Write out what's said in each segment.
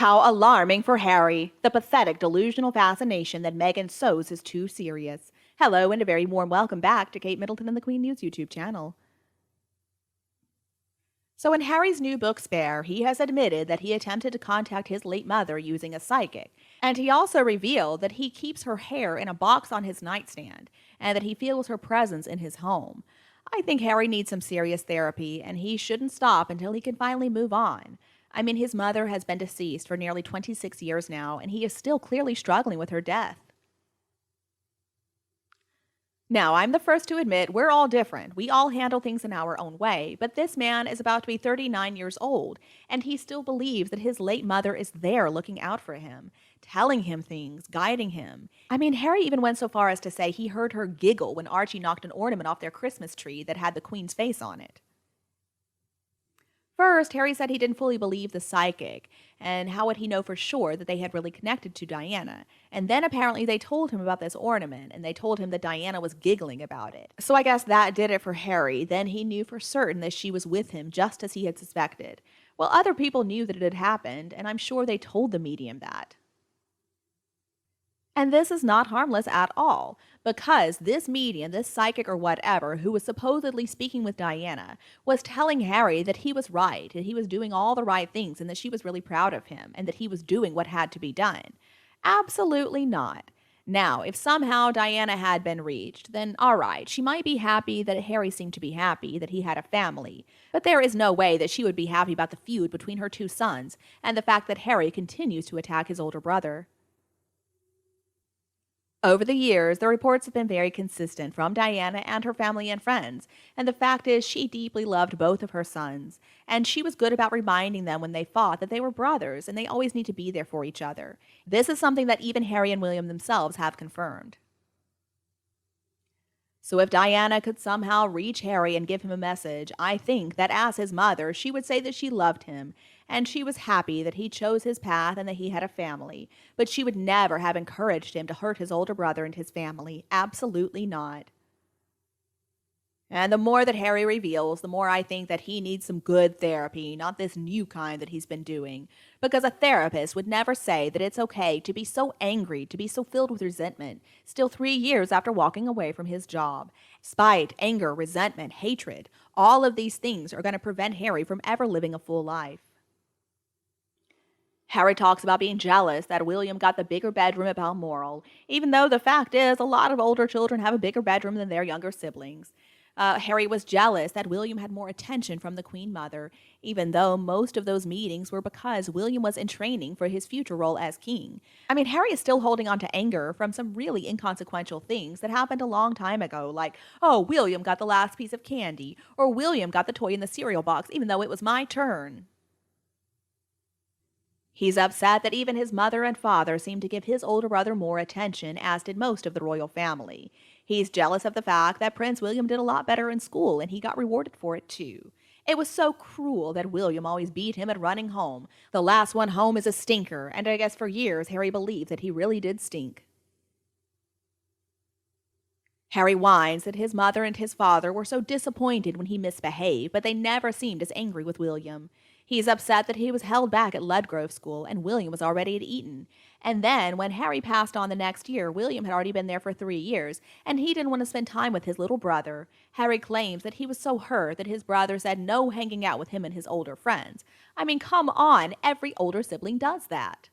How alarming for Harry. The pathetic delusional fascination that Meghan SOWS is too serious. Hello and a very warm welcome back to Kate Middleton and the Queen News YouTube channel. So in Harry's new book Spare, he has admitted that he attempted to contact his late mother using a psychic. And he also revealed that he keeps her hair in a box on his nightstand and that he feels her presence in his home. I think Harry needs some serious therapy and he shouldn't stop until he can finally move on. I mean, his mother has been deceased for nearly 26 years now, and he is still clearly struggling with her death. Now, I'm the first to admit we're all different. We all handle things in our own way, but this man is about to be 39 years old, and he still believes that his late mother is there looking out for him, telling him things, guiding him. I mean, Harry even went so far as to say he heard her giggle when Archie knocked an ornament off their Christmas tree that had the Queen's face on it. First, Harry said he didn't fully believe the psychic, and how would he know for sure that they had really connected to Diana? And then apparently they told him about this ornament, and they told him that Diana was giggling about it. So I guess that did it for Harry. Then he knew for certain that she was with him, just as he had suspected. Well, other people knew that it had happened, and I'm sure they told the medium that. And this is not harmless at all, because this medium, this psychic or whatever, who was supposedly speaking with Diana, was telling Harry that he was right, that he was doing all the right things, and that she was really proud of him, and that he was doing what had to be done. Absolutely not. Now, if somehow Diana had been reached, then all right, she might be happy that Harry seemed to be happy that he had a family, but there is no way that she would be happy about the feud between her two sons, and the fact that Harry continues to attack his older brother. Over the years, the reports have been very consistent from Diana and her family and friends, and the fact is she deeply loved both of her sons, and she was good about reminding them when they fought that they were brothers and they always need to be there for each other. This is something that even Harry and William themselves have confirmed. So if Diana could somehow reach Harry and give him a message, I think that as his mother, she would say that she loved him, and she was happy that he chose his path and that he had a family, but she would never have encouraged him to hurt his older brother and his family. Absolutely not. And the more that Harry reveals, the more I think that he needs some good therapy, not this new kind that he's been doing. Because a therapist would never say that it's okay to be so angry, to be so filled with resentment, still 3 years after walking away from his job. Spite, anger, resentment, hatred, all of these things are going to prevent Harry from ever living a full life. Harry talks about being jealous that William got the bigger bedroom at Balmoral, even though the fact is a lot of older children have a bigger bedroom than their younger siblings. Harry was jealous that William had more attention from the Queen Mother, even though most of those meetings were because William was in training for his future role as king. I mean, Harry is still holding on to anger from some really inconsequential things that happened a long time ago, like, oh, William got the last piece of candy, or William got the toy in the cereal box even though it was my turn. He's upset that even his mother and father seemed to give his older brother more attention, as did most of the royal family. He's jealous of the fact that Prince William did a lot better in school, and he got rewarded for it too. It was so cruel that William always beat him at running home. The last one home is a stinker, and I guess for years Harry believed that he really did stink. Harry whines that his mother and his father were so disappointed when he misbehaved, but they never seemed as angry with William. He's upset that he was held back at Ludgrove School and William was already at Eton. And then, when Harry passed on the next year, William had already been there for 3 years, and he didn't want to spend time with his little brother. Harry claims that he was so hurt that his brother said no hanging out with him and his older friends. I mean, come on, every older sibling does that.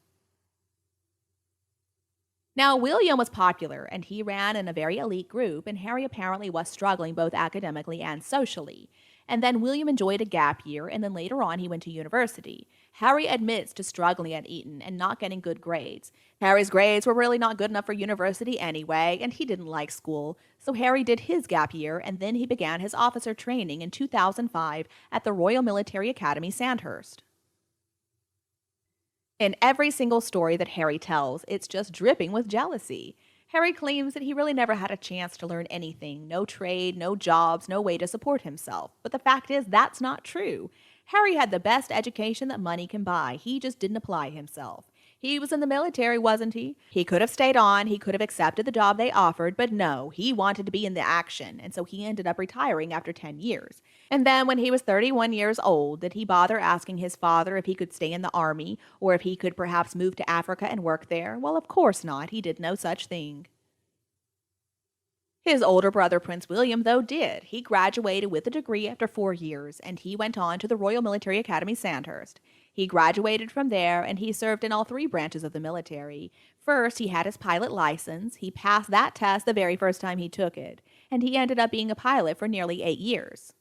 Now, William was popular, and he ran in a very elite group, and Harry apparently was struggling both academically and socially. And then William enjoyed a gap year, and then later on he went to university. Harry admits to struggling at Eton and not getting good grades. Harry's grades were really not good enough for university anyway, and he didn't like school. So Harry did his gap year, and then he began his officer training in 2005 at the Royal Military Academy, Sandhurst. In every single story that Harry tells, it's just dripping with jealousy. Harry claims that he really never had a chance to learn anything, no trade, no jobs, no way to support himself. But the fact is, that's not true. Harry had the best education that money can buy. He just didn't apply himself. He was in the military, wasn't he? He could have stayed on, he could have accepted the job they offered, but no, he wanted to be in the action, and so he ended up retiring after 10 years. And then when he was 31 years old, did he bother asking his father if he could stay in the army or if he could perhaps move to Africa and work there? Well, of course not. He did no such thing. His older brother, Prince William, though, did. He graduated with a degree after 4 years, and he went on to the Royal Military Academy, Sandhurst. He graduated from there, and he served in all three branches of the military. First, he had his pilot license. He passed that test the very first time he took it, and he ended up being a pilot for nearly 8 years.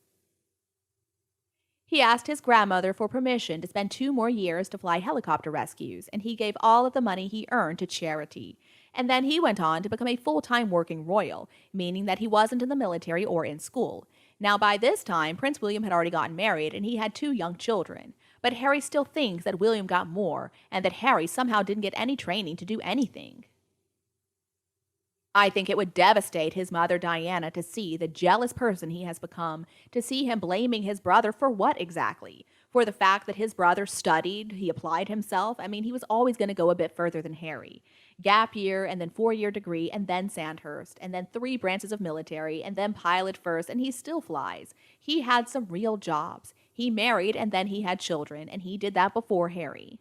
He asked his grandmother for permission to spend 2 more years to fly helicopter rescues, and he gave all of the money he earned to charity. And then he went on to become a full-time working royal, meaning that he wasn't in the military or in school. Now, by this time, Prince William had already gotten married and he had 2 young children. But Harry still thinks that William got more and that Harry somehow didn't get any training to do anything. I think it would devastate his mother Diana to see the jealous person he has become, to see him blaming his brother for what exactly? For the fact that his brother studied, he applied himself. I mean, he was always going to go a bit further than Harry. Gap year, and then 4-year degree, and then Sandhurst, and then 3 branches of military, and then pilot first, and he still flies. He had some real jobs. He married, and then he had children, and he did that before Harry.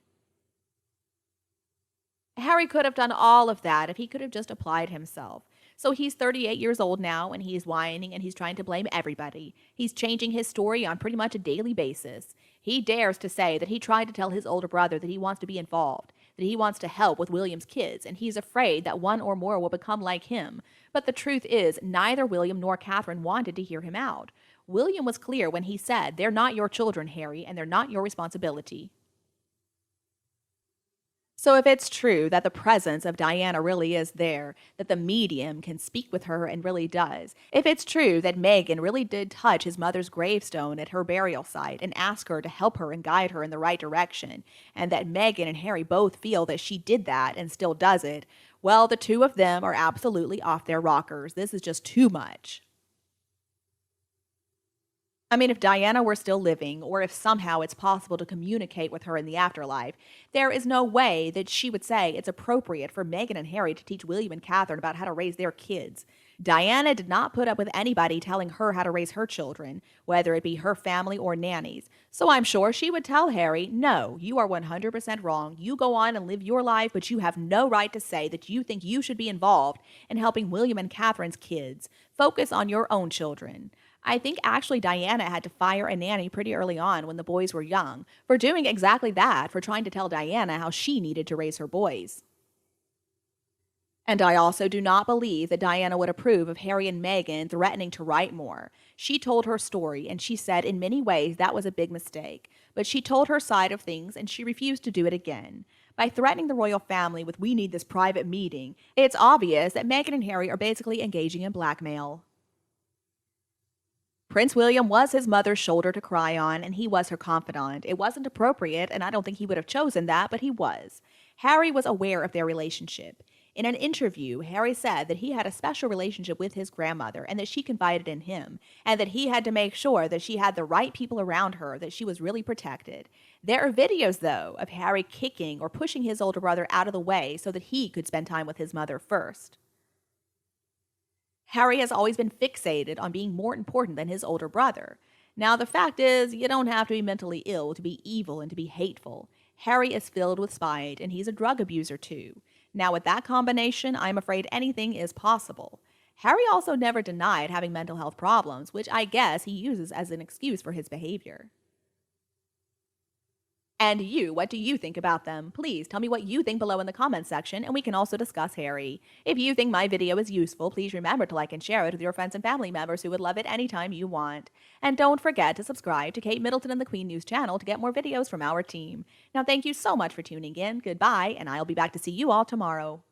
Harry could have done all of that if he could have just applied himself. So he's 38 years old now, and he's whining, and he's trying to blame everybody. He's changing his story on pretty much a daily basis. He dares to say that he tried to tell his older brother that he wants to be involved, that he wants to help with William's kids, and he's afraid that one or more will become like him. But the truth is, neither William nor Catherine wanted to hear him out. William was clear when he said, "They're not your children, Harry, and they're not your responsibility." So if it's true that the presence of Diana really is there, that the medium can speak with her and really does, if it's true that Meghan really did touch his mother's gravestone at her burial site and ask her to help her and guide her in the right direction, and that Meghan and Harry both feel that she did that and still does it, well, the two of them are absolutely off their rockers. This is just too much. I mean, if Diana were still living, or if somehow it's possible to communicate with her in the afterlife, there is no way that she would say it's appropriate for Meghan and Harry to teach William and Catherine about how to raise their kids. Diana did not put up with anybody telling her how to raise her children, whether it be her family or nannies. So I'm sure she would tell Harry, "No, you are 100% wrong. You go on and live your life, but you have no right to say that you think you should be involved in helping William and Catherine's kids. Focus on your own children." I think actually Diana had to fire a nanny pretty early on when the boys were young for doing exactly that, for trying to tell Diana how she needed to raise her boys. And I also do not believe that Diana would approve of Harry and Meghan threatening to write more. She told her story, and she said in many ways that was a big mistake. But she told her side of things, and she refused to do it again. By threatening the royal family with "we need this private meeting," it's obvious that Meghan and Harry are basically engaging in blackmail. Prince William was his mother's shoulder to cry on, and he was her confidant. It wasn't appropriate, and I don't think he would have chosen that, but he was. Harry was aware of their relationship. In an interview, Harry said that he had a special relationship with his grandmother and that she confided in him, and that he had to make sure that she had the right people around her, that she was really protected. There are videos, though, of Harry kicking or pushing his older brother out of the way so that he could spend time with his mother first. Harry has always been fixated on being more important than his older brother. Now, the fact is, you don't have to be mentally ill to be evil and to be hateful. Harry is filled with spite, and he's a drug abuser, too. Now, with that combination, I'm afraid anything is possible. Harry also never denied having mental health problems, which I guess he uses as an excuse for his behavior. And you, what do you think about them? Please tell me what you think below in the comments section, and we can also discuss Harry. If you think my video is useful, please remember to like and share it with your friends and family members who would love it anytime you want. And don't forget to subscribe to Kate Middleton and the Queen News channel to get more videos from our team. Now, thank you so much for tuning in. Goodbye, and I'll be back to see you all tomorrow.